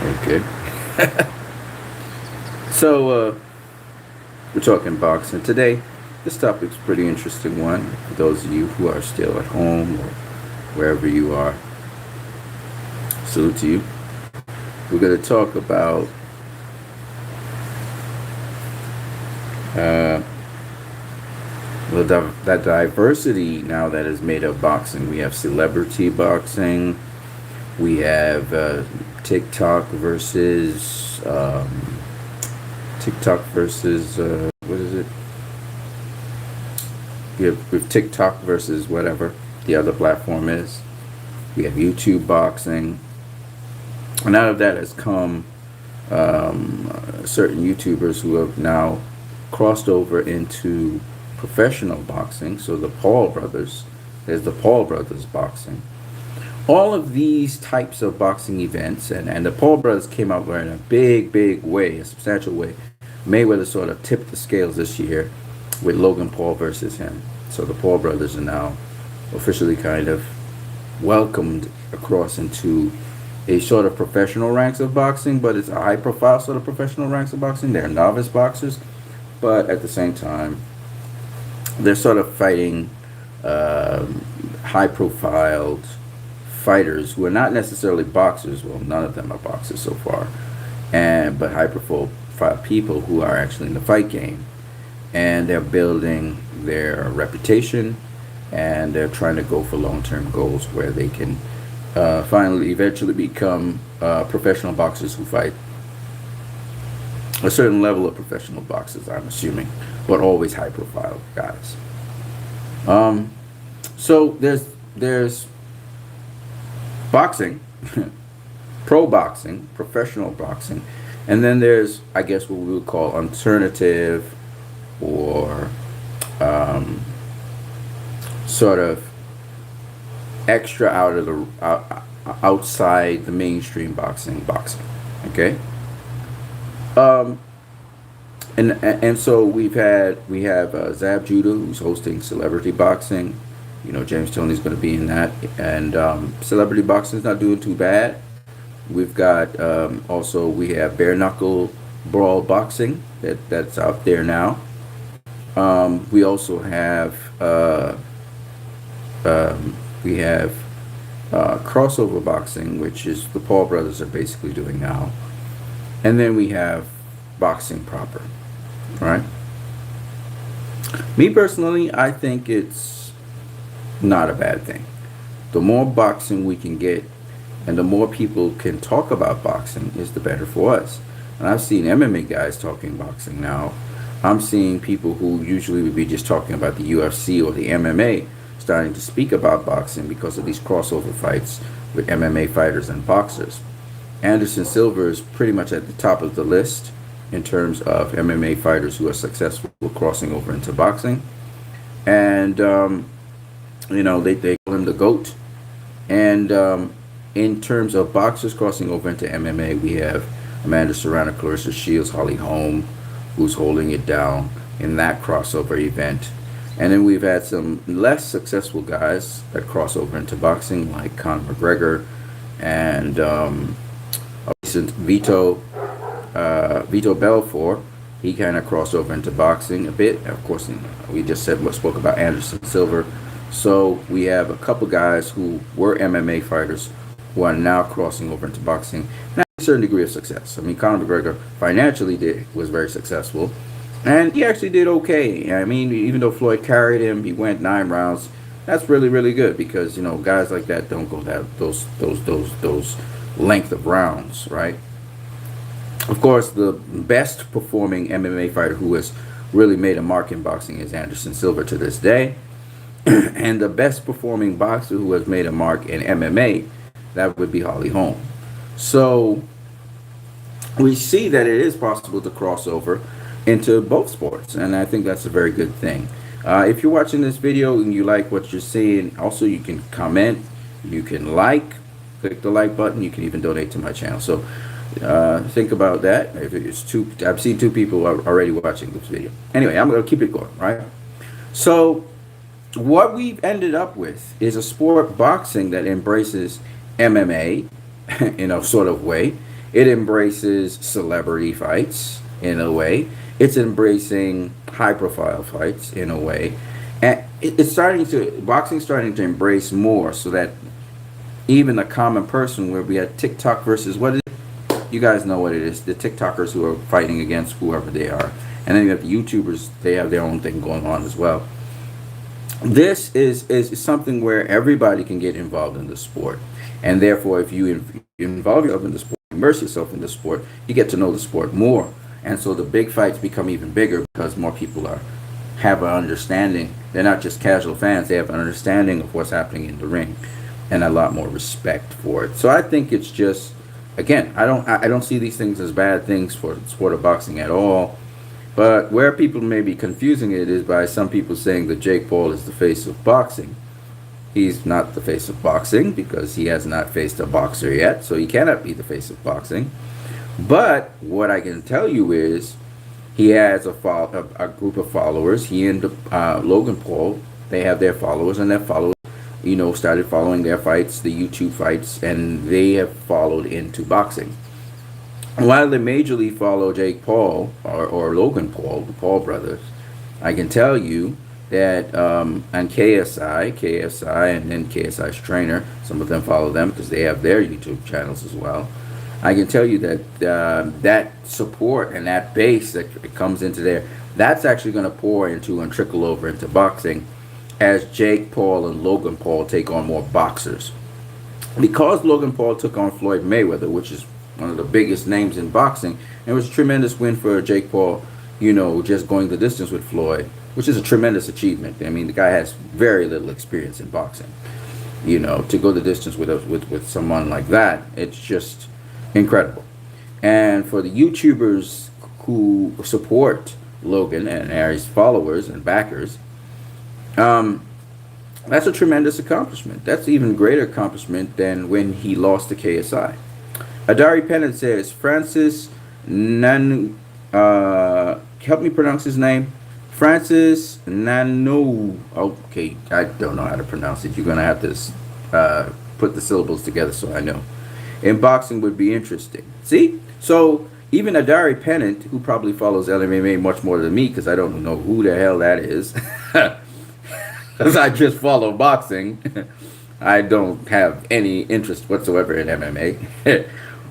Okay. So we're talking boxing today. This topic's a pretty interesting one for those of you who are still at home or wherever you are. Salute to you. We're going to talk about uh, that diversity now that is made of boxing. We have celebrity boxing. We have TikTok versus what is it? We have TikTok versus whatever the other platform is. We have YouTube boxing, and out of that has come certain YouTubers who have now crossed over into professional boxing. So the Paul brothers, there's the Paul brothers boxing. All of these types of boxing events, and the Paul brothers came out in a big way, a substantial way. Mayweather sort of tipped the scales this year with Logan Paul versus him. So the Paul brothers are now officially kind of welcomed across into a sort of professional ranks of boxing, but it's a high profile sort of professional ranks of boxing. They're novice boxers, but at the same time, they're sort of fighting high profiled fighters who are not necessarily boxers. Well, none of them are boxers so far, but high profile people who are actually in the fight game, and they're building their reputation, and they're trying to go for long-term goals where they can finally eventually become professional boxers who fight a certain level of professional boxers, I'm assuming, but always high profile guys. So there's boxing, pro boxing, professional boxing, and then there's, I guess, what we would call alternative or sort of extra out of the outside the mainstream boxing. Okay. And so we have Zab Judah, who's hosting celebrity boxing. You know, James Toney's going to be in that, and celebrity boxing's not doing too bad. We've got also we have bare knuckle brawl boxing that's out there now. We also have crossover boxing, which is the Paul brothers are basically doing now, and then we have boxing proper, right? Me personally, I think it's not a bad thing. The more boxing we can get, and the more people can talk about boxing, is the better for us. And I've seen MMA guys talking boxing now. I'm seeing people who usually would be just talking about the UFC or the MMA starting to speak about boxing because of these crossover fights with MMA fighters and boxers. Anderson Silva is pretty much at the top of the list in terms of MMA fighters who are successful crossing over into boxing. And, they call him the GOAT. And in terms of boxers crossing over into MMA, we have Amanda Serrano, Clarissa Shields, Holly Holm, who's holding it down in that crossover event. And then we've had some less successful guys that cross over into boxing, like Conor McGregor and recent Vito Belfort. He kind of crossed over into boxing a bit. Of course, we just spoke about Anderson Silva. So we have a couple guys who were MMA fighters who are now crossing over into boxing. Not a certain degree of success. I mean, Conor McGregor financially was very successful, and he actually did okay. I mean, even though Floyd carried him, he went 9 rounds. That's really good because guys like that don't go that those length of rounds, right? Of course, the best performing MMA fighter who has really made a mark in boxing is Anderson Silva to this day. And the best performing boxer who has made a mark in MMA, that would be Holly Holm. So we see that it is possible to cross over into both sports, and I think that's a very good thing. If you're watching this video and you like what you're seeing, also you can comment, you can click the like button, you can even donate to my channel. So think about that. If it's I've seen 2 people already watching this video. Anyway, I'm going to keep it going, right? So what we've ended up with is a sport, boxing, that embraces MMA in a sort of way. It embraces celebrity fights in a way. It's embracing high profile fights in a way. And it's starting to, boxing's starting to embrace more so that even the common person, where we had TikTok versus what is it? You guys know what it is. The TikTokers who are fighting against whoever they are. And then you have the YouTubers, they have their own thing going on as well. This is something where everybody can get involved in the sport. And therefore, if you involve yourself in the sport, immerse yourself in the sport, you get to know the sport more. And so the big fights become even bigger because more people have an understanding. They're not just casual fans, they have an understanding of what's happening in the ring and a lot more respect for it. So I think it's just, again, I don't see these things as bad things for the sport of boxing at all. But where people may be confusing it is by some people saying that Jake Paul is the face of boxing. He's not the face of boxing because he has not faced a boxer yet, so he cannot be the face of boxing. But what I can tell you is he has a group of followers. He and Logan Paul, they have their followers, and their followers, started following their fights, the YouTube fights, and they have followed into boxing. While they majorly follow Jake Paul or Logan Paul, the Paul brothers, I can tell you that on KSI, and then KSI's trainer, some of them follow them because they have their YouTube channels as well. I can tell you that that support and that base that comes into there, that's actually going to pour into and trickle over into boxing as Jake Paul and Logan Paul take on more boxers. Because Logan Paul took on Floyd Mayweather, which is one of the biggest names in boxing. It was a tremendous win for Jake Paul, just going the distance with Floyd, which is a tremendous achievement. I mean, the guy has very little experience in boxing. To go the distance with someone like that, it's just incredible. And for the YouTubers who support Logan and his followers and backers, that's a tremendous accomplishment. That's an even greater accomplishment than when he lost to KSI. Adari Pennant says, Francis Nanu, help me pronounce his name. Francis Nanu. Okay, I don't know how to pronounce it. You're going to have to put the syllables together so I know. In boxing would be interesting. See? So even Adari Pennant, who probably follows MMA much more than me, because I don't know who the hell that is, because I just follow boxing. I don't have any interest whatsoever in MMA.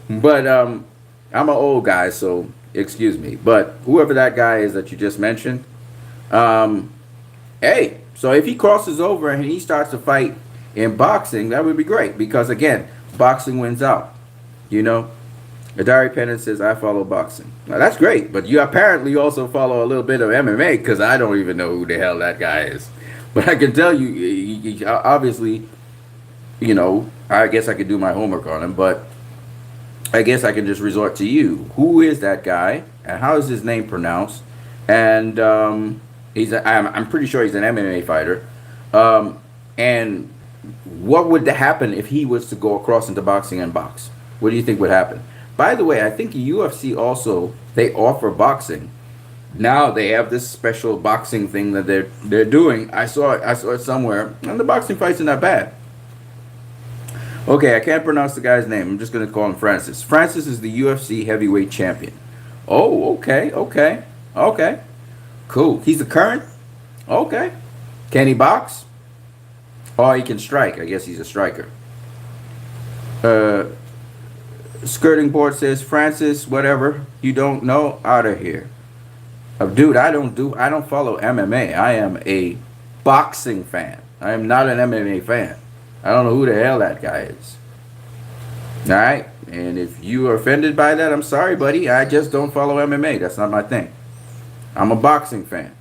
But I'm an old guy, so excuse me. But whoever that guy is that you just mentioned, hey, so if he crosses over and he starts to fight in boxing, that would be great. Because again, boxing wins out. Adari Pennant says, I follow boxing. Now that's great, but you apparently also follow a little bit of MMA because I don't even know who the hell that guy is. But I can tell you, obviously, I guess I could do my homework on him, but I guess I can just resort to you. Who is that guy, and how is his name pronounced? And I'm pretty sure he's an MMA fighter. And what would happen if he was to go across into boxing and box? What do you think would happen? By the way, I think UFC also, they offer boxing. Now they have this special boxing thing that they're doing. I saw it somewhere, and the boxing fights are not bad. Okay, I can't pronounce the guy's name. I'm just going to call him Francis. Francis is the UFC heavyweight champion. Oh, okay. Cool. He's the current? Okay. Can he box? Oh, he can strike. I guess he's a striker. Skirting board says, Francis, whatever you don't know, out of here. Dude, I don't follow MMA. I am a boxing fan. I am not an MMA fan. I don't know who the hell that guy is. All right? And if you are offended by that, I'm sorry, buddy. I just don't follow MMA. That's not my thing. I'm a boxing fan.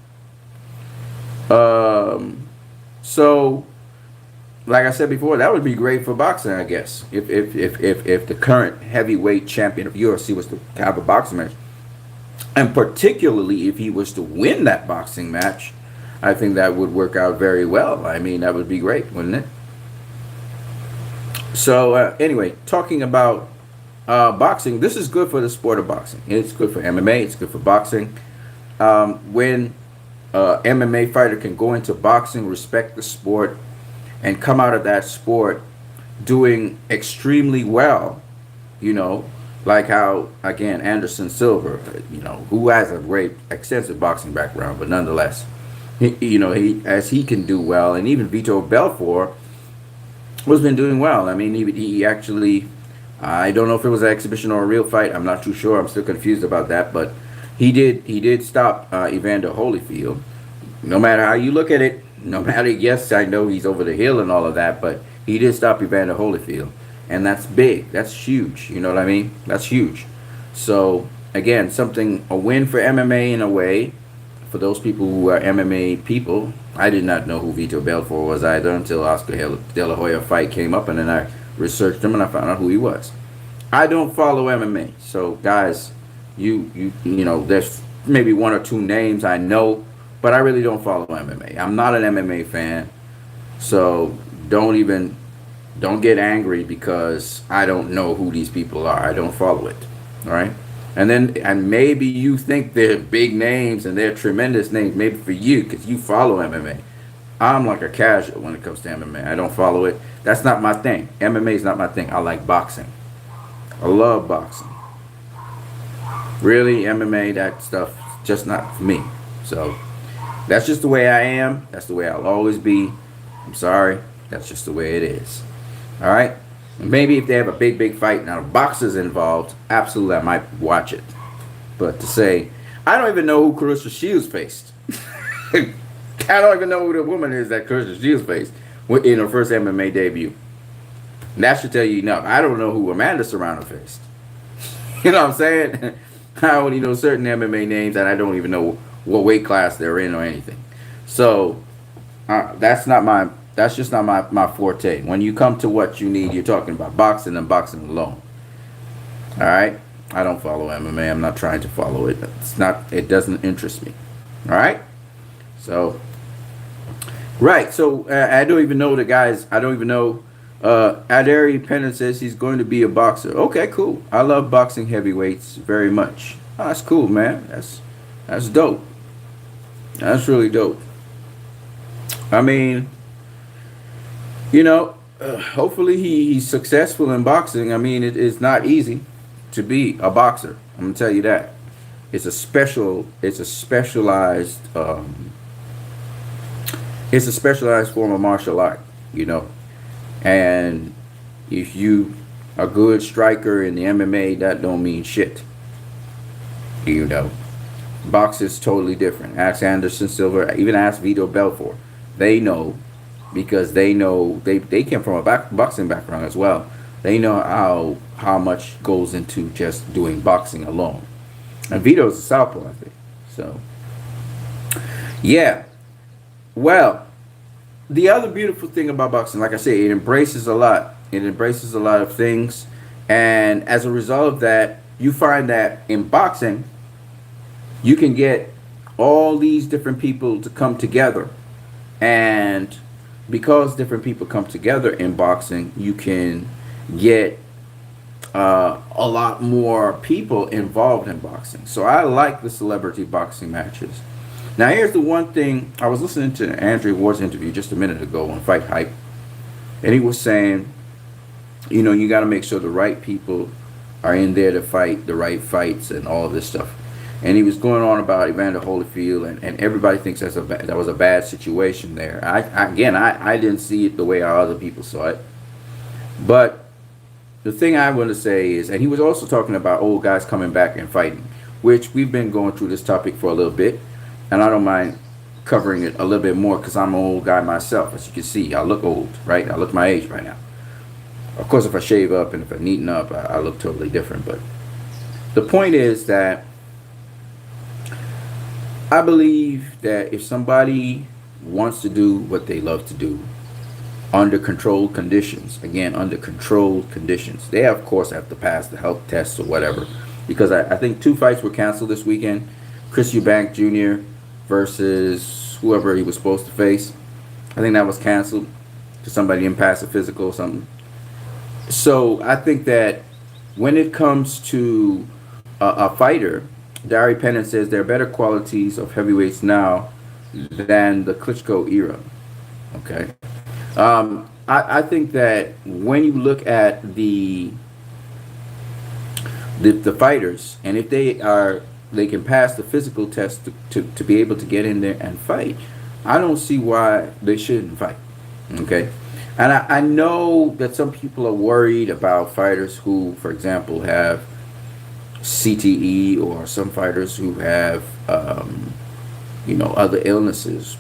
So, like I said before, that would be great for boxing, I guess. If the current heavyweight champion of UFC was to have a boxing match. And particularly if he was to win that boxing match, I think that would work out very well. I mean, that would be great, wouldn't it? So anyway, talking about boxing, this is good for the sport of boxing. It's good for MMA. It's good for boxing. When MMA fighter can go into boxing, respect the sport, and come out of that sport doing extremely well, Like how, again, Anderson Silva, who has a great, extensive boxing background, but nonetheless, he can do well, and even Vito Belfort has been doing well. I mean, he actually, I don't know if it was an exhibition or a real fight. I'm not too sure. I'm still confused about that, but he did stop Evander Holyfield. No matter how you look at it, no matter, yes, I know he's over the hill and all of that, but he did stop Evander Holyfield, and that's big. That's huge. You know what I mean? That's huge. So again, a win for MMA in a way. For those people who are MMA people, I did not know who Vito Belfort was either until Oscar De La Hoya fight came up, and then I researched him and I found out who he was. I don't follow MMA, so guys, there's maybe one or two names I know, but I really don't follow MMA. I'm not an MMA fan, so don't get angry because I don't know who these people are. I don't follow it. All right. And maybe you think they're big names and they're tremendous names, maybe for you because you follow MMA. I'm like a casual when it comes to MMA. I don't follow it. That's not my thing. MMA is not my thing. I like boxing. I love boxing. Really, MMA, that stuff, just not for me. So that's just the way I am. That's the way I'll always be. I'm sorry. That's just the way it is. All right? Maybe if they have a big fight, now the boxer's involved, absolutely I might watch it. But to say, I don't even know who Clarissa Shields faced. I don't even know who the woman is that Clarissa Shields faced in her first MMA debut. And that should tell you enough. I don't know who Amanda Serrano faced. You know what I'm saying? I only know certain MMA names and I don't even know what weight class they're in or anything. So that's just not my forte. When you come to what you need, you're talking about boxing and boxing alone. All right? I don't follow MMA. I'm not trying to follow it. It doesn't interest me. All right? So, right. So, I don't even know the guys. I don't even know. Adari Pennant says he's going to be a boxer. Okay, cool. I love boxing heavyweights very much. Oh, that's cool, man. That's dope. That's really dope. I mean, hopefully he's successful in boxing. I mean, it is not easy to be a boxer. I'm gonna tell you that. It's a specialized form of martial art, And if you a good striker in the MMA, that don't mean shit. Boxing is totally different. Ask Anderson Silva, even ask Vito Belfort. They know because they came from a boxing background as well. They know how much goes into just doing boxing alone. And Vito's a southpaw, I think. So, yeah. Well, the other beautiful thing about boxing, like I said, it embraces a lot. It embraces a lot of things. And as a result of that, you find that in boxing, you can get all these different people to come together. And because different people come together in boxing, you can get a lot more people involved in boxing. So I like the celebrity boxing matches. Now here's the one thing. I was listening to Andre Ward's interview just a minute ago on Fight Hype, and he was saying, you got to make sure the right people are in there to fight the right fights and all of this stuff. And he was going on about Evander Holyfield, and everybody thinks that was a bad situation there. I didn't see it the way our other people saw it. But the thing I want to say is, and he was also talking about old guys coming back and fighting, which we've been going through this topic for a little bit. And I don't mind covering it a little bit more because I'm an old guy myself. As you can see, I look old, right? I look my age right now. Of course, if I shave up and if I neaten up, I look totally different. But the point is that I believe that if somebody wants to do what they love to do under controlled conditions, again, under controlled conditions, they of course have to pass the health tests or whatever. Because I think 2 fights were canceled this weekend. Chris Eubank Jr. versus whoever he was supposed to face. I think that was canceled because somebody didn't pass a physical or something. So I think that when it comes to a fighter, Dari Pennant says there are better qualities of heavyweights now than the Klitschko era. Okay. I think that when you look at the the fighters, and if they can pass the physical test to be able to get in there and fight, I don't see why they shouldn't fight. Okay, and I know that some people are worried about fighters who, for example, have CTE, or some fighters who have other illnesses.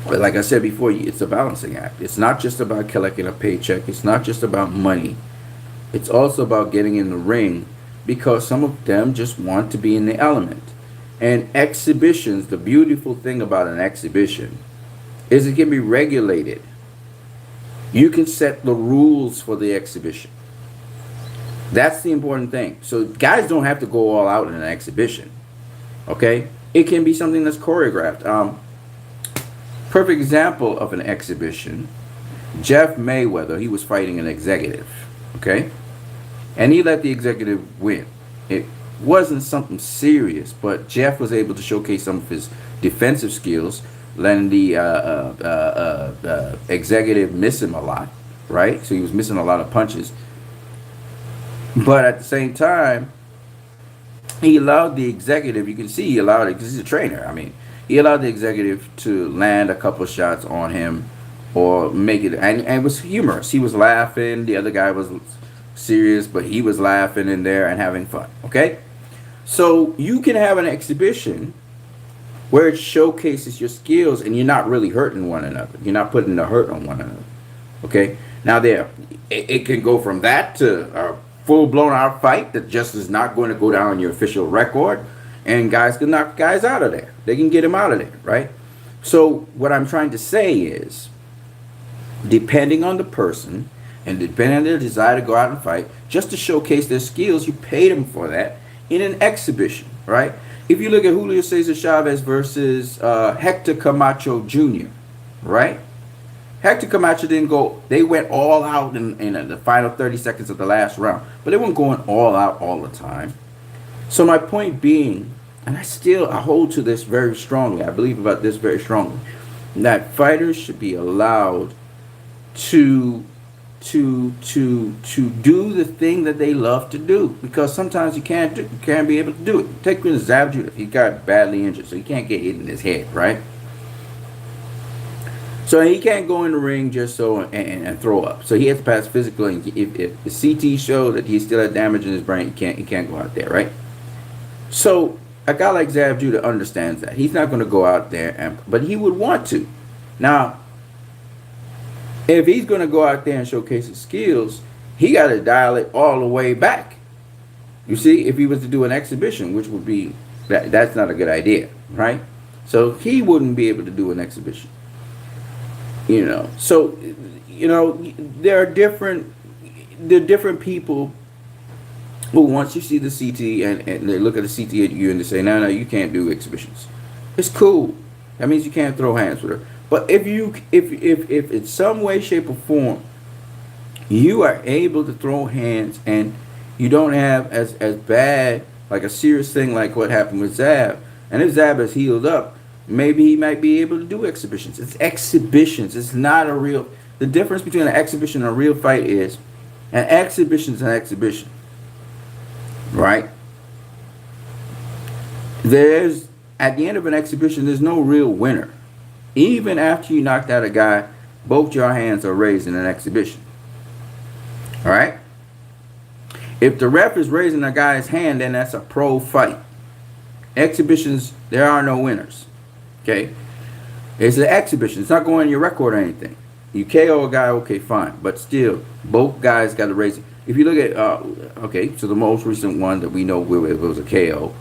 But like I said before, it's a balancing act. It's not just about collecting a paycheck. It's not just about money. It's also about getting in the ring, because some of them just want to be in the element. And exhibitions, the beautiful thing about an exhibition is it can be regulated. You can set the rules for the exhibition. That's the important thing. So guys don't have to go all out in an exhibition. Okay? It can be something that's choreographed. Perfect example of an exhibition. Jeff Mayweather, he was fighting an executive. Okay? And he let the executive win. It wasn't something serious, but Jeff was able to showcase some of his defensive skills, letting the executive miss him a lot, right? So he was missing a lot of punches. But at the same time, he allowed the executive, you can see he allowed it, because he's a trainer. I mean, he allowed the executive to land a couple shots on him, or make it, and it was humorous. He was laughing, the other guy was serious, but he was laughing in there and having fun. Okay, so you can have an exhibition where it showcases your skills, and you're not really hurting one another. You're not putting the hurt on one another. Okay, now it can go from that to a full-blown out fight that just is not going to go down on your official record, and guys can knock guys out of there. They can get them out of there, right? So what I'm trying to say is, depending on the person and depending on their desire to go out and fight, just to showcase their skills, you pay them for that in an exhibition, right? If you look at Julio Cesar Chavez versus Hector Camacho Jr., right? Hector Camacho didn't go, they went all out in the final 30 seconds of the last round, but they weren't going all out all the time. So my point being, and I hold to this very strongly, I believe about this very strongly, that fighters should be allowed to do the thing that they love to do, because sometimes you can't be able to do it. Take Zab Judah, he got badly injured, so he can't get hit in his head, right? So he can't go in the ring just so and throw up. So he has to pass physical, and if the CT show that he still had damage in his brain, he can't go out there, right? So a guy like Zab Judah understands that. He's not going to go out there, but he would want to. Now, if he's going to go out there and showcase his skills, he got to dial it all the way back. You see, if he was to do an exhibition, which would be, that's not a good idea, right? So he wouldn't be able to do an exhibition. So, there are different people who, once you see the CT and they look at the CT at you and they say, no, you can't do exhibitions. It's cool. That means you can't throw hands with her. But if in some way, shape, or form you are able to throw hands and you don't have as bad, like a serious thing like what happened with Zab, and if Zab has healed up, maybe he might be able to do exhibitions. It's exhibitions. It's not a real. The difference between an exhibition and a real fight is an exhibition is an exhibition, right? At the end of an exhibition, there's no real winner. Even after you knocked out a guy, both your hands are raised in an exhibition. All right? If the ref is raising a guy's hand, then that's a pro fight. Exhibitions, there are no winners. Okay? It's an exhibition. It's not going on your record or anything. You KO a guy, okay, fine. But still, both guys got to raise it. If you look at, so the most recent one that we know where it was a KO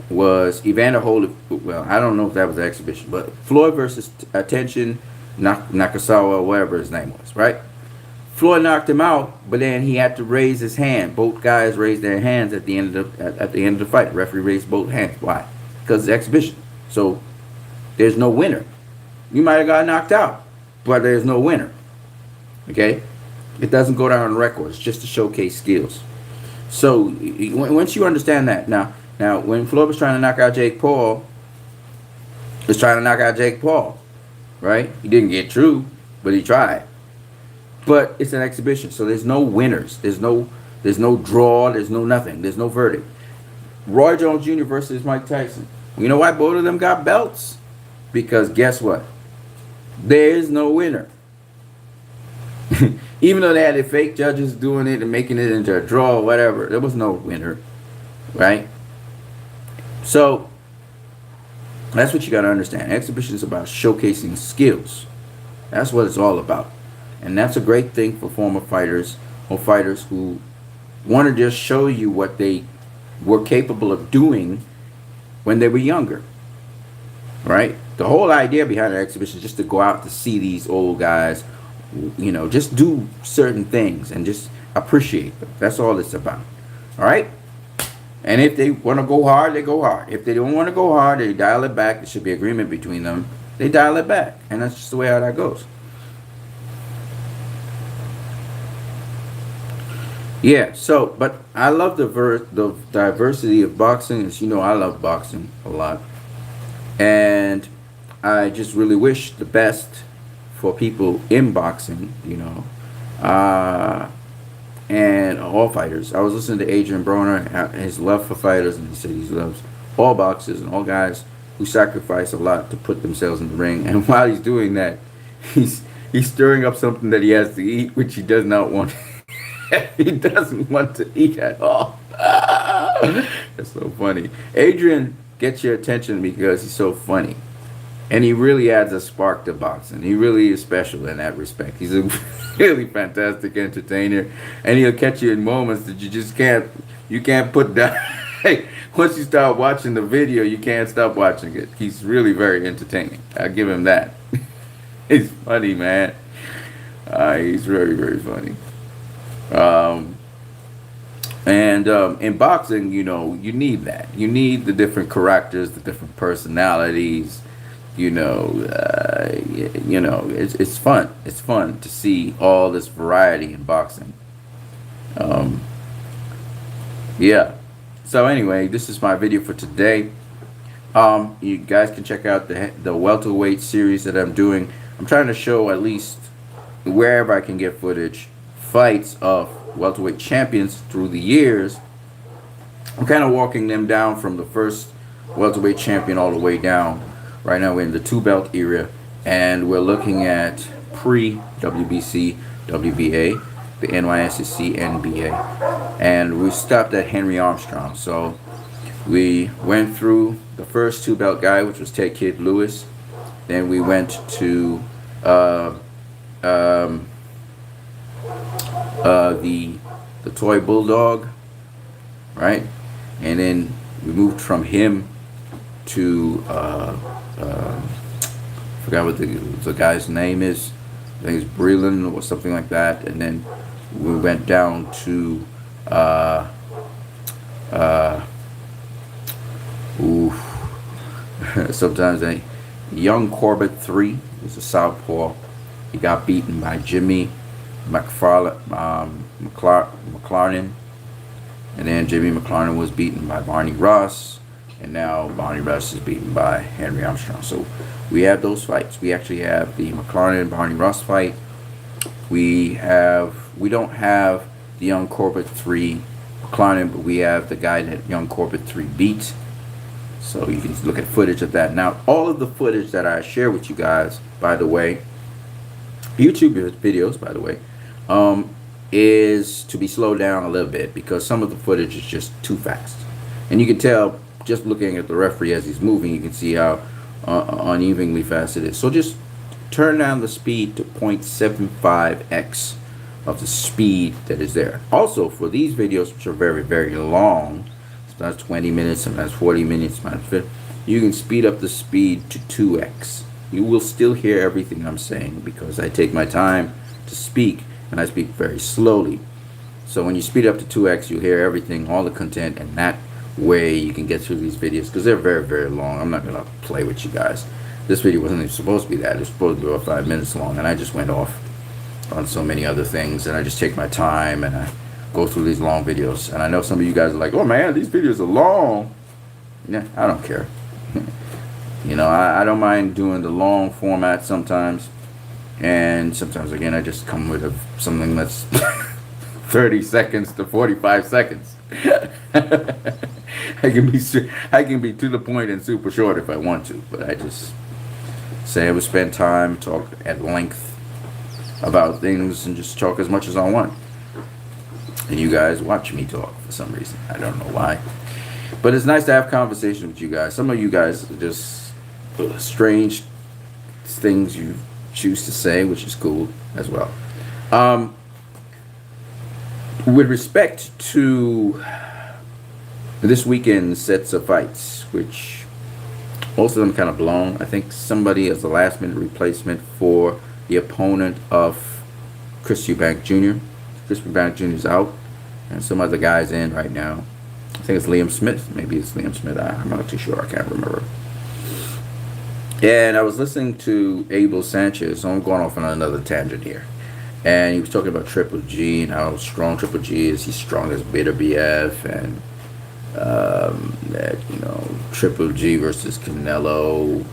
was Evander Holyfield. Well, I don't know if that was an exhibition, but Floyd versus Tenshin Nakasawa, whatever his name was, right? Floyd knocked him out, but then he had to raise his hand. Both guys raised their hands at the end of the fight. The referee raised both hands. Why? Because it's an exhibition. So there's no winner. You might have got knocked out, but there's no winner. Okay? It doesn't go down on record. It's just to showcase skills. So once you understand that, now when Floyd was trying to knock out Jake Paul, right? He didn't get through, but he tried. But it's an exhibition, so there's no winners. There's no There's no draw. There's no nothing. There's no verdict. Roy Jones Jr. versus Mike Tyson. You know why both of them got belts? Because guess what? There is no winner. Even though they had the fake judges doing it and making it into a draw or whatever, there was no winner, right? So that's what you got to understand. Exhibition is about showcasing skills. That's what it's all about. And that's a great thing for former fighters or fighters who want to just show you what they were capable of doing when they were younger, right? The whole idea behind the exhibition is just to go out to see these old guys, you know, just do certain things and just appreciate them. That's all it's about, all right? And if they want to go hard, they go hard. If they don't want to go hard, they dial it back. There should be agreement between them. They dial it back, and that's just the way how that goes. Yeah, so, but I love the diversity of boxing. As you know, I love boxing a lot. And I just really wish the best for people in boxing, you know, and all fighters. I was listening to Adrian Broner, his love for fighters, and he said he loves all boxers and all guys who sacrifice a lot to put themselves in the ring. And while he's doing that, he's stirring up something that he has to eat, which he does not want. He doesn't want to eat at all. That's so funny. Adrian gets your attention because he's so funny. And he really adds a spark to boxing. He really is special in that respect. He's a really fantastic entertainer. And he'll catch you in moments that you can't put down. Once you start watching the video, you can't stop watching it. He's really very entertaining. I'll give him that. He's funny, man. He's very, very funny. In boxing, you know, you need that. You need the different characters, the different personalities. It's fun. It's fun to see all this variety in boxing. Yeah. So anyway, this is my video for today. You guys can check out the welterweight series that I'm doing. I'm trying to show at least wherever I can get footage, fights of welterweight champions through the years. I'm kind of walking them down from the first welterweight champion all the way down. Right now we're in the 2-belt era, and we're looking at pre-WBC, WBA, the NYSC, NBA, and we stopped at Henry Armstrong. So we went through the first 2-belt guy, which was Ted Kid Lewis. Then we went to the Toy Bulldog, right? And then we moved from him to forgot what the guy's name is. I think it's Breland or something like that. And then we went down to sometimes a young Corbett 3 was a southpaw. He got beaten by Jimmy McLaren, and then Jimmy McLaren was beaten by Barney Ross, and now Barney Ross is beaten by Henry Armstrong. So we have those fights. We actually have the McLaren and Barney Ross fight. We don't have the young Corbett 3 McLaren, but we have the guy that young Corbett 3 beat. So you can look at footage of that. Now, all of the footage that I share with you guys, by the way, YouTube videos, by the way, is to be slowed down a little bit because some of the footage is just too fast. And you can tell just looking at the referee as he's moving, you can see how unevenly fast it is. So just turn down the speed to 0.75x of the speed that is there. Also, for these videos, which are very, very long, sometimes 20 minutes, sometimes 40 minutes, sometimes 50, you can speed up the speed to 2x. You will still hear everything I'm saying because I take my time to speak, and I speak very slowly. So when you speed up to 2x, you'll hear everything, all the content, and that way you can get through these videos because they're very, very long. I'm not going to play with you guys. This video wasn't even supposed to be that. It was supposed to be about 5 minutes long, and I just went off on so many other things, and I just take my time, and I go through these long videos. And I know some of you guys are like, oh man, these videos are long. Yeah, I don't care. You know, I don't mind doing the long format sometimes. And sometimes, again, I just come with something that's 30 seconds to 45 seconds. I can be to the point and super short if I want to, but I just say I would spend time, talk at length about things, and just talk as much as I want. And you guys watch me talk for some reason. I don't know why. But it's nice to have conversation with you guys. Some of you guys are just strange things you choose to say, which is cool as well. With respect to this weekend's sets of fights, which most of them kind of blown. I think somebody as a last minute replacement for the opponent of Chris Eubank Jr. Chris Eubank Jr. is out, and some other guy's in right now. I think it's Liam Smith. Maybe it's Liam Smith. I'm not too sure. I can't remember. And I was listening to Abel Sanchez, so I'm going off on another tangent here. And he was talking about Triple G and how strong Triple G is. He's strong as Bitter BF, and that, you know, Triple G versus Canelo.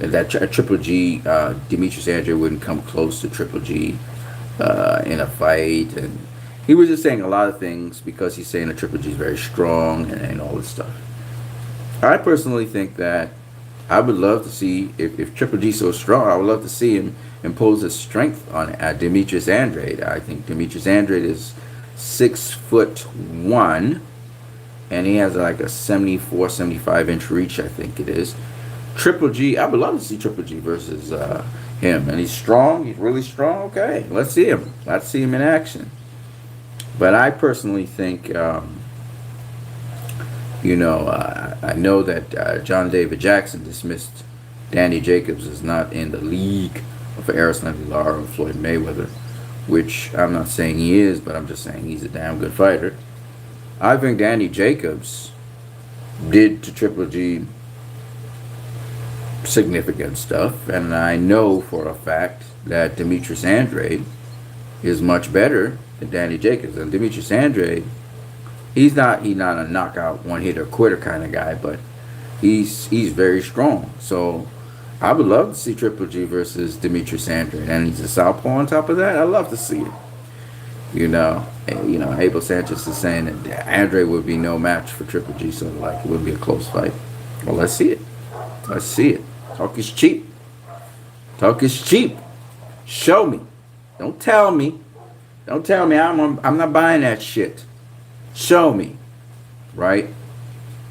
And that Triple G, Demetrius Andrade wouldn't come close to Triple G in a fight. And he was just saying a lot of things because he's saying that Triple G is very strong and all this stuff. I personally think that I would love to see, if Triple G is so strong, I would love to see him impose his strength on Demetrius Andrade. I think Demetrius Andrade is 6'1", and he has like a 74, 75-inch reach, I think it is. Triple G, I would love to see Triple G versus him. And he's strong, he's really strong. Okay, let's see him. Let's see him in action. But I personally think, you know, I know that John David Jackson dismissed Danny Jacobs as not in the league of Aristotle Lara and Floyd Mayweather, which I'm not saying he is, but I'm just saying he's a damn good fighter. I think Danny Jacobs did to Triple G significant stuff, and I know for a fact that Demetrius Andrade is much better than Danny Jacobs. And Demetrius Andrade, he's not a knockout, one-hitter quitter kind of guy, but he's very strong. So I would love to see Triple G versus Demetrius Andrade, and he's a southpaw on top of that. I'd love to see it. You know, Abel Sanchez is saying that Andrade would be no match for Triple G, so like it would be a close fight. Well, let's see it. Let's see it. Talk is cheap. Talk is cheap. Show me. Don't tell me. Don't tell me I'm not buying that shit. Show me. Right?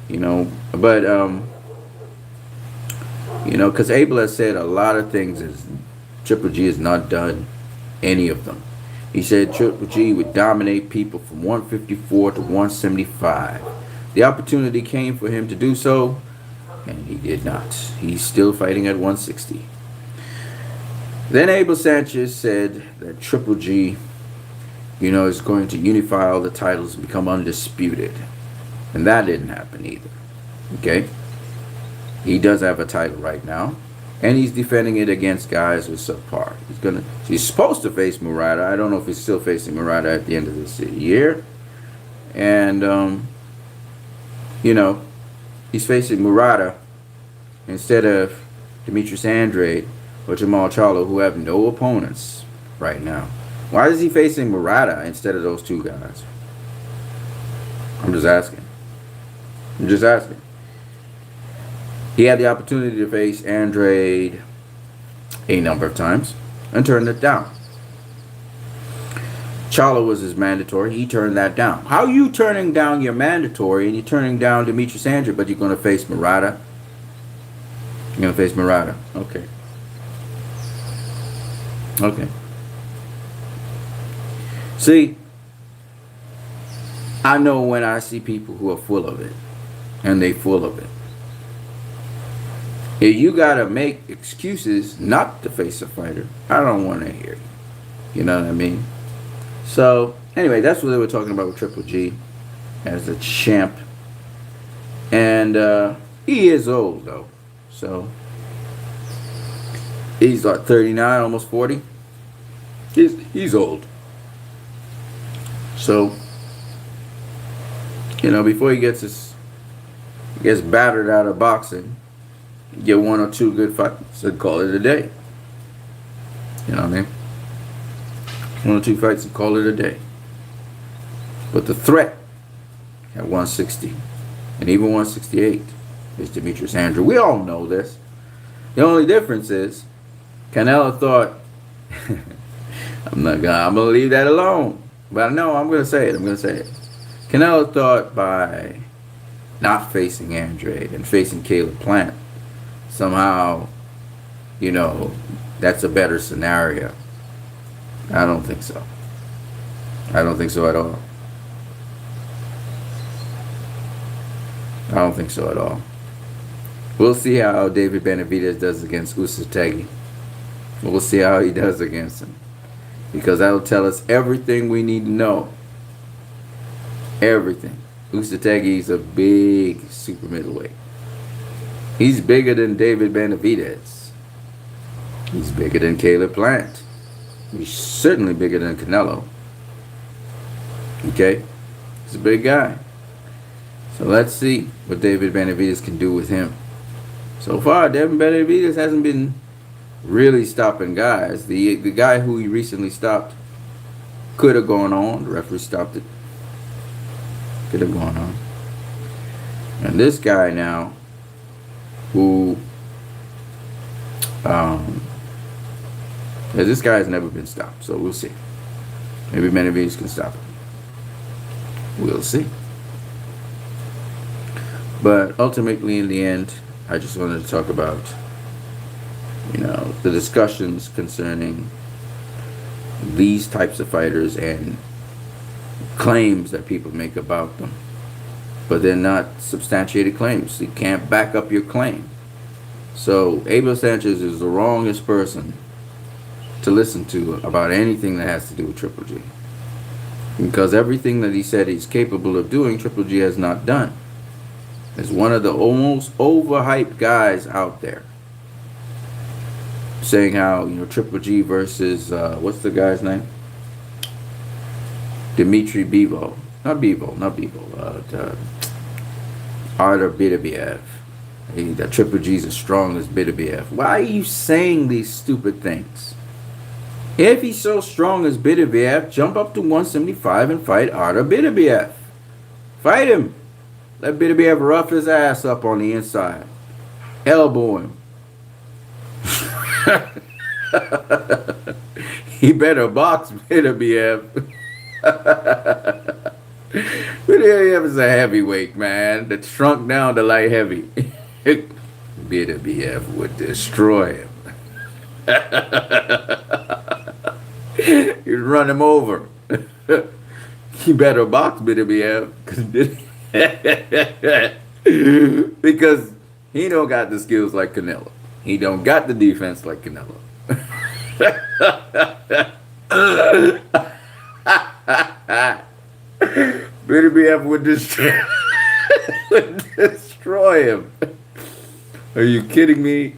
You know, but you know, because Abel has said a lot of things is Triple G has not done any of them. He said Triple G would dominate people from 154 to 175. The opportunity came for him to do so, and he did not. He's still fighting at 160. Then Abel Sanchez said that Triple G, you know, is going to unify all the titles and become undisputed. And that didn't happen either. Okay? He does have a title right now, and he's defending it against guys with subpar. He's supposed to face Murata. I don't know if he's still facing Murata at the end of this year. And you know, he's facing Murata instead of Demetrius Andrade or Jamal Charlo, who have no opponents right now. Why is he facing Murata instead of those two guys? I'm just asking. He had the opportunity to face Andrade a number of times and turned it down. Charlo was his mandatory. He turned that down. How are you turning down your mandatory and you're turning down Demetrius Andrade, but you're going to face Murata? You're going to face Murata. Okay. Okay. See, I know when I see people who are full of it, and they full of it. If you got to make excuses not to face a fighter, I don't want to hear it. You know what I mean? So, anyway, that's what they were talking about with Triple G as a champ. And he is old, though. So, he's like 39, almost 40. He's old. So, you know, before he gets battered out of boxing, get one or two good fights and call it a day. You know what I mean? 1 or 2 fights and call it a day. But the threat at 160 and even 168 is Demetrius Andrew. We all know this. The only difference is Canelo thought, I'm gonna leave that alone. But no, I'm gonna say it. Canelo thought by not facing Andre and facing Caleb Plant, somehow, that's a better scenario. I don't think so. I don't think so at all. We'll see how David Benavidez does against Usyk. We'll see how he does against him. Because that'll tell us everything we need to know. Everything. Usyk is a big super middleweight. He's bigger than David Benavidez. He's bigger than Caleb Plant. He's certainly bigger than Canelo. Okay? He's a big guy. So let's see what David Benavidez can do with him. So far, David Benavidez hasn't been really stopping guys. The guy who he recently stopped could have gone on. The referee stopped it. Could have gone on. And this guy now, who, this guy has never been stopped. So we'll see. Maybe Benavidez can stop him. We'll see. But ultimately, in the end, I just wanted to talk about, the discussions concerning these types of fighters and claims that people make about them. But they're not substantiated claims. You can't back up your claim. So Abel Sanchez is the wrongest person to listen to about anything that has to do with Triple G. Because everything that he said he's capable of doing, Triple G has not done. Is one of the almost overhyped guys out there, saying how Triple G versus what's the guy's name? Dmitry Bivol, not Bivol. Artur Beterbiev. That Triple G's as strong as Beterbiev. Why are you saying these stupid things? If he's so strong as Beterbiev, jump up to 175 and fight Artur Beterbiev. Fight him. Let Beterbiev rough his ass up on the inside. Elbow him. He better box Beterbiev. Beterbiev is a heavyweight, man. That shrunk down to light heavy. Beterbiev would destroy him. You'd run him over. You better box Beterbiev. Because he don't got the skills like Canelo. He don't got the defense like Canelo. Beterbiev would destroy him. Are you kidding me?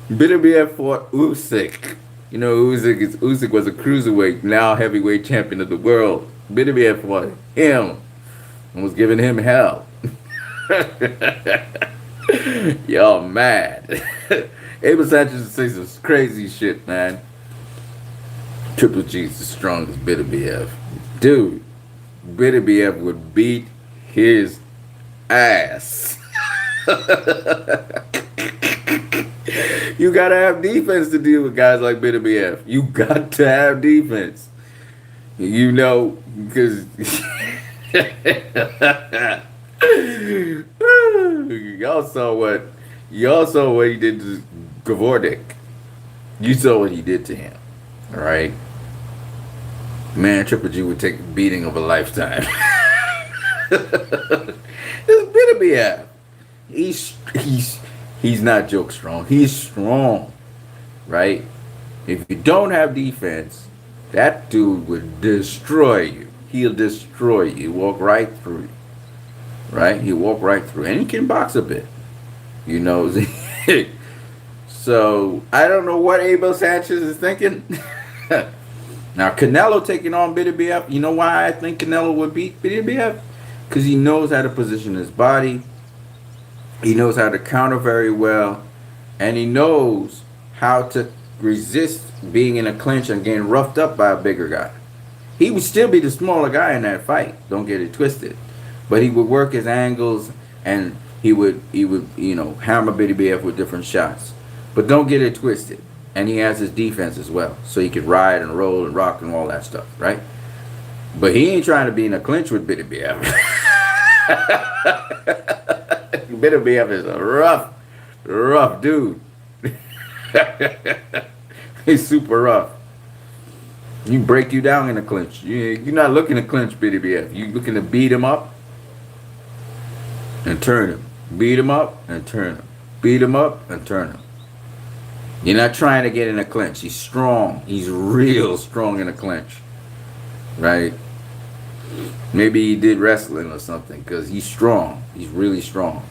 Beterbiev fought Usyk. Usyk was a cruiserweight, now heavyweight champion of the world. Beterbiev fought him and was giving him hell. Y'all mad. Abel Sanchez says some crazy shit, man. Triple G's the strongest Beterbiev. Dude, Beterbiev would beat his ass. You gotta have defense to deal with guys like Beterbiev. You got to have defense. Because y'all saw what he did to Gavordik. You saw what he did to him. Alright? Man, Triple G would take a beating of a lifetime. This Beterbiev. He's not joke strong. He's strong. Right? If you don't have defense, that dude would destroy you. He'll destroy you. He'll walk right through you. Right? He'll walk right through. And he can box a bit. So, I don't know what Abel Sanchez is thinking. Now, Canelo taking on Beterbiev. You know why I think Canelo would beat Beterbiev? Because he knows how to position his body. He knows how to counter very well. And he knows how to resist being in a clinch and getting roughed up by a bigger guy. He would still be the smaller guy in that fight. Don't get it twisted. But he would work his angles, and he would hammer BDBF with different shots. But don't get it twisted. And he has his defense as well, so he could ride and roll and rock and all that stuff, right? But he ain't trying to be in a clinch with BDBF. BDBF is a rough dude. He's super rough. He break you down in a clinch. You're not looking to clinch BDBF. You're looking to beat him up and turn him. Beat him up and turn him. Beat him up and turn him. You're not trying to get in a clinch. He's strong. He's real strong in a clinch. Right? Maybe he did wrestling or something, because he's strong. He's really strong.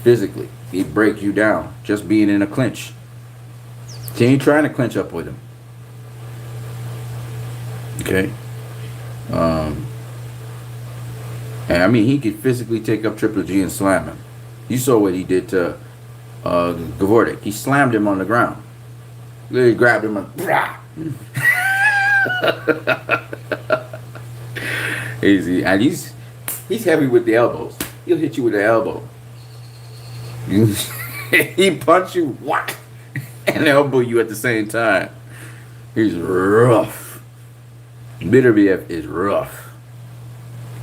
Physically. He'd break you down just being in a clinch. He ain't trying to clinch up with him. Okay? And I mean, he could physically take up Triple G and slam him. You saw what he did to Gavordik. He slammed him on the ground. Literally grabbed him and easy. And he's heavy with the elbows. He'll hit you with the elbow. He punch you, whack, and elbow you at the same time. He's rough. BDBF is rough.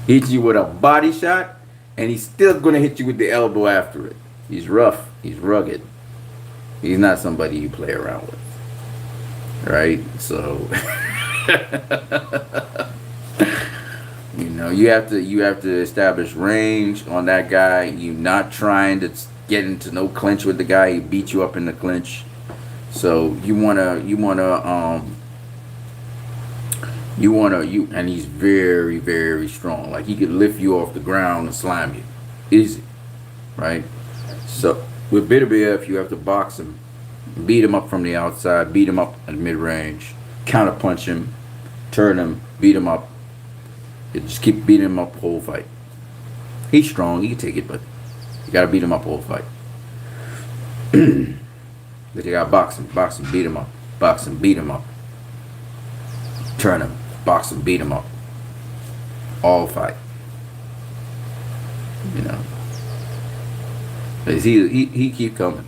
Hits you with a body shot, and he's still gonna hit you with the elbow after it. He's rough. He's rugged. He's not somebody you play around with, right? So, you have to establish range on that guy. You're not trying to get into no clinch with the guy. He beat you up in the clinch. So and he's very, very strong. Like, he could lift you off the ground and slam you. Easy. Right? So with BDBF, you have to box him, beat him up from the outside, beat him up at mid-range, counter punch him, turn him, beat him up. You just keep beating him up the whole fight. He's strong, he can take it, but you gotta beat him up the whole fight. But you gotta box him, beat him up, box him, beat him up, turn him, box him, beat him up, all fight. He keep coming,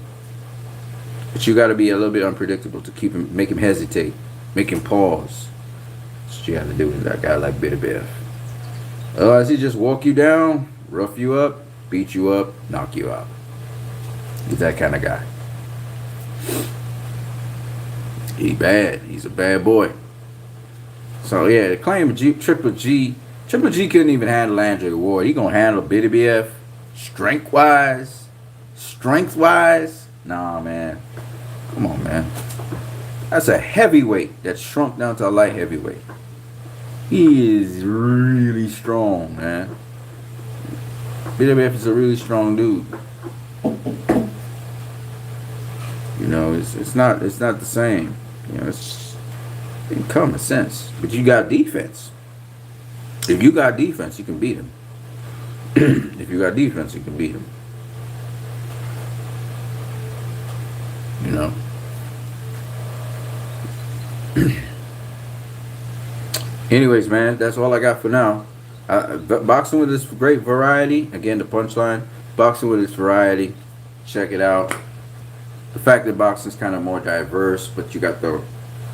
but you got to be a little bit unpredictable to make him hesitate, make him pause. That's what you have to do with that guy like BDBF. Otherwise, he just walk you down, rough you up, beat you up, knock you out. He's that kind of guy. He bad. He's a bad boy. So yeah, the claim of Triple G couldn't even handle Andre Ward. He gonna handle BDBF strength-wise. Nah, man. Come on, man. That's a heavyweight that shrunk down to a light heavyweight. He is really strong, man. BWF is a really strong dude. It's not the same. It's in common sense. But you got defense. If you got defense, you can beat him. If you got defense, you can beat him. Anyways, man, that's all I got for now. Boxing with its great variety. Again, the punchline. Boxing with its variety. Check it out. The fact that boxing is kind of more diverse, but you got the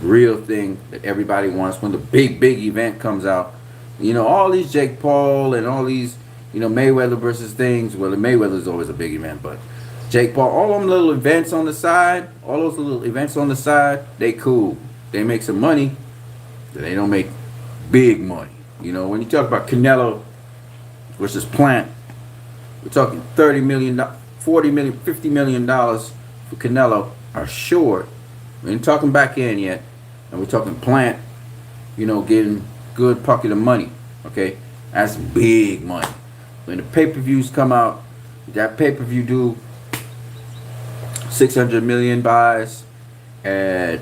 real thing that everybody wants when the big event comes out. All these Jake Paul and all these, Mayweather versus things. Well, the Mayweather is always a big event, but Jake Paul, all them little events on the side, they cool. They make some money, but they don't make big money. When you talk about Canelo versus Plant, we're talking $30 million, $40 million, $50 million for Canelo are short. We ain't talking back end yet, and we're talking Plant, getting good pocket of money. Okay, that's big money. When the pay-per-views come out, that pay-per-view do 600 million buys at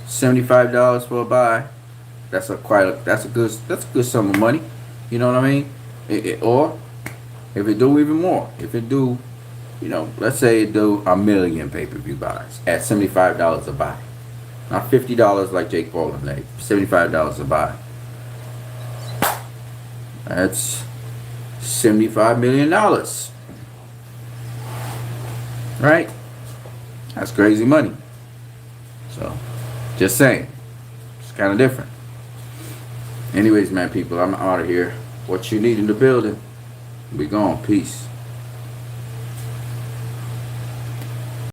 $75 for a buy. That's a good sum of money. You know what I mean? Or if it do even more, if it do, let's say it do 1 million pay-per-view buys at $75 a buy, not $50 like Jake Paul and like $75 a buy. That's $75 million. Right? That's crazy money. So, just saying. It's kind of different. Anyways, man, people, I'm out of here. What you need in the building, we gone. Peace.